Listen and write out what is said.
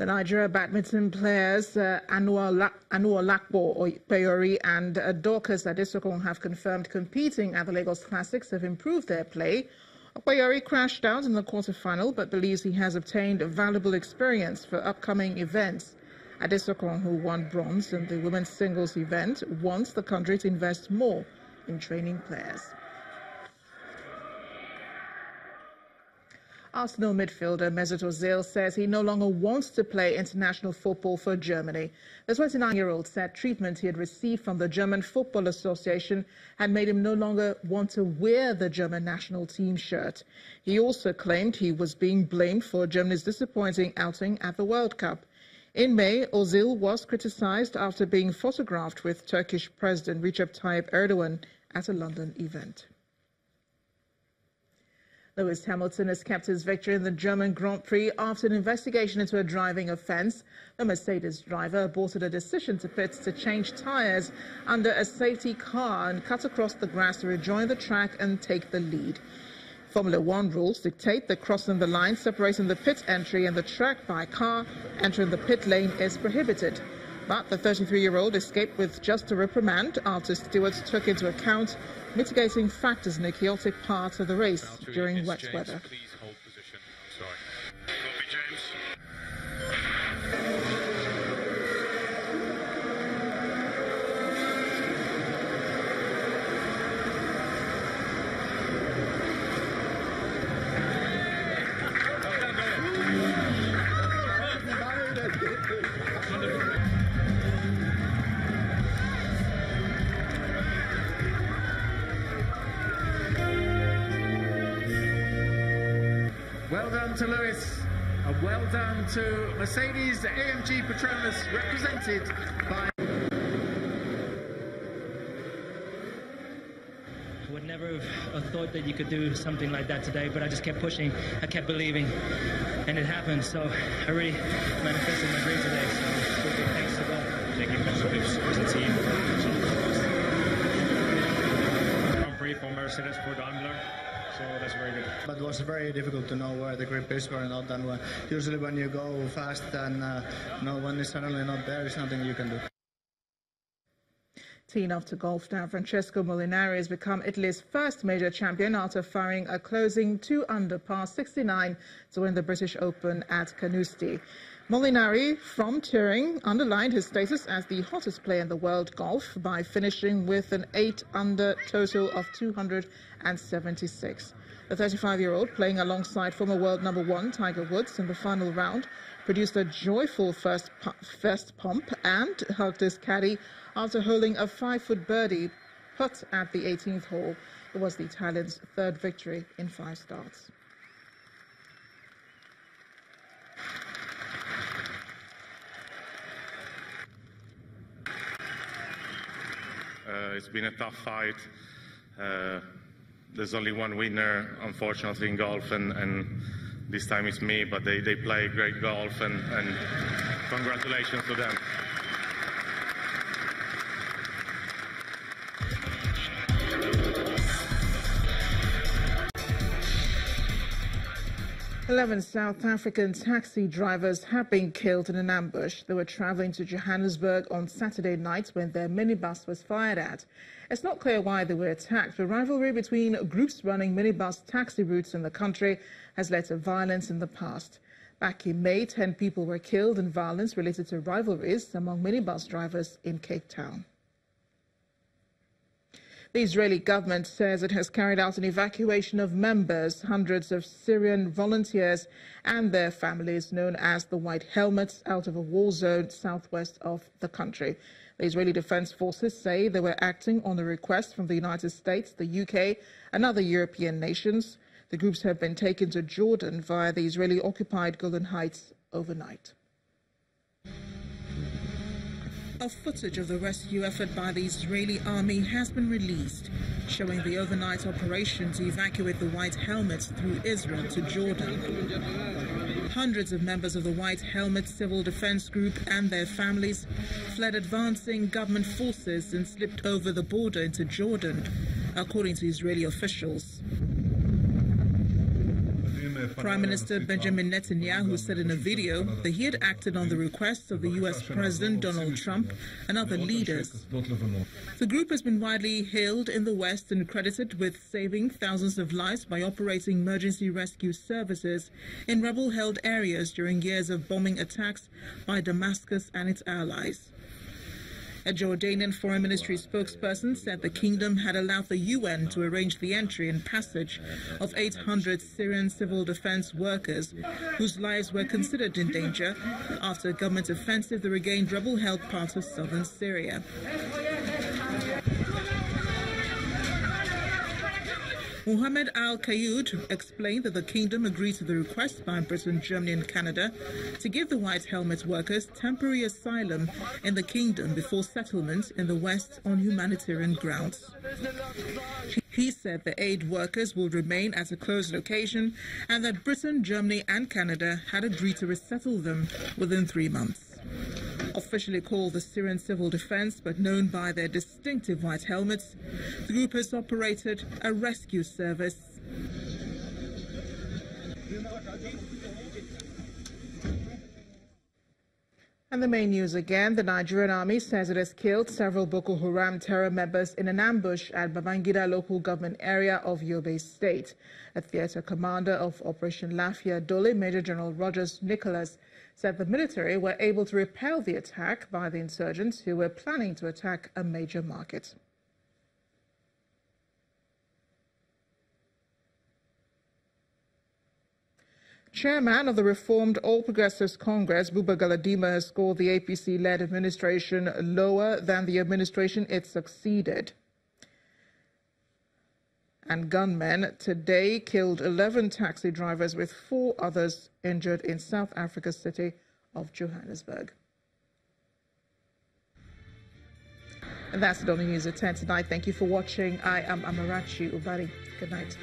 The Nigeria badminton players Anwar Lakpo Peyori and Dorcas Adesokun have confirmed competing at the Lagos Classics have improved their play. Peyori crashed out in the quarterfinal but believes he has obtained valuable experience for upcoming events. Adesokun, who won bronze in the women's singles event, wants the country to invest more in training players. Arsenal midfielder Mesut Ozil says he no longer wants to play international football for Germany. The 29-year-old said treatment he had received from the German Football Association had made him no longer want to wear the German national team shirt. He also claimed he was being blamed for Germany's disappointing outing at the World Cup. In May, Ozil was criticized after being photographed with Turkish President Recep Tayyip Erdogan at a London event. Lewis Hamilton has kept his victory in the German Grand Prix after an investigation into a driving offence. The Mercedes driver aborted a decision to pit to change tyres under a safety car and cut across the grass to rejoin the track and take the lead. Formula One rules dictate that crossing the line separating the pit entry and the track by car entering the pit lane is prohibited. But the 33-year-old escaped with just a reprimand after stewards took into account mitigating factors in the chaotic part of the race during wet weather. Please hold position. I'm sorry. Copy, James. Well done to Lewis, and well done to Mercedes AMG Petronas, represented by... I would never have thought that you could do something like that today, but I just kept pushing, I kept believing, and it happened. So I really manifested my dream today, so thanks to God. Taking positives as a team. Grand Prix for Mercedes, for Daimler. So that's very good. But it was very difficult to know where the grip is or not, and usually when you go fast and when it's suddenly not there, there's nothing you can do. Teeing off to golf now, Francesco Molinari has become Italy's first major champion after firing a closing 2-under par 69 to win the British Open at Canusti. Molinari, from Turin, underlined his status as the hottest player in the world golf by finishing with an 8-under total of 276. The 35-year-old, playing alongside former world number 1 Tiger Woods in the final round, produced a joyful first pump and hugged his caddy after holding a 5-foot birdie putt at the 18th hole. It was the Italian's third victory in 5 starts. It's been a tough fight. There's only one winner, unfortunately, in golf, and this time it's me, but they play great golf, and congratulations to them. Eleven South African taxi drivers have been killed in an ambush. They were traveling to Johannesburg on Saturday night when their minibus was fired at. It's not clear why they were attacked. The rivalry between groups running minibus taxi routes in the country has led to violence in the past. Back in May, 10 people were killed in violence related to rivalries among minibus drivers in Cape Town. The Israeli government says it has carried out an evacuation of members, hundreds of Syrian volunteers and their families, known as the White Helmets, out of a war zone southwest of the country. The Israeli Defense Forces say they were acting on a request from the United States, the UK and other European nations. The groups have been taken to Jordan via the Israeli-occupied Golan Heights overnight. A footage of the rescue effort by the Israeli army has been released, showing the overnight operation to evacuate the White Helmets through Israel to Jordan. Hundreds of members of the White Helmet Civil Defense Group and their families fled advancing government forces and slipped over the border into Jordan, according to Israeli officials. Prime Minister Benjamin Netanyahu said in a video that he had acted on the request of the U.S. President Donald Trump and other leaders. The group has been widely hailed in the West and credited with saving thousands of lives by operating emergency rescue services in rebel-held areas during years of bombing attacks by Damascus and its allies. A Jordanian Foreign Ministry spokesperson said the kingdom had allowed the UN to arrange the entry and passage of 800 Syrian civil defense workers whose lives were considered in danger after a government offensive that regained rebel-held parts of southern Syria. Mohammed Al-Qayoud explained that the kingdom agreed to the request by Britain, Germany and Canada to give the White Helmet workers temporary asylum in the kingdom before settlement in the West on humanitarian grounds. He said the aid workers will remain at a closed location and that Britain, Germany and Canada had agreed to resettle them within 3 months. Officially called the Syrian Civil Defense, but known by their distinctive white helmets, the group has operated a rescue service. And the main news again, the Nigerian army says it has killed several Boko Haram terror members in an ambush at Babangida local government area of Yobe State. A theater commander of Operation Lafia Dole, Major General Rogers Nicholas, said the military were able to repel the attack by the insurgents who were planning to attack a major market. Chairman of the reformed All Progressives Congress, Buba Galadima, has scored the APC-led administration lower than the administration it succeeded. And gunmen today killed 11 taxi drivers with 4 others injured in South Africa's city of Johannesburg. And that's it on the news at 10 tonight. Thank you for watching. I am Amarachi Ubari. Good night.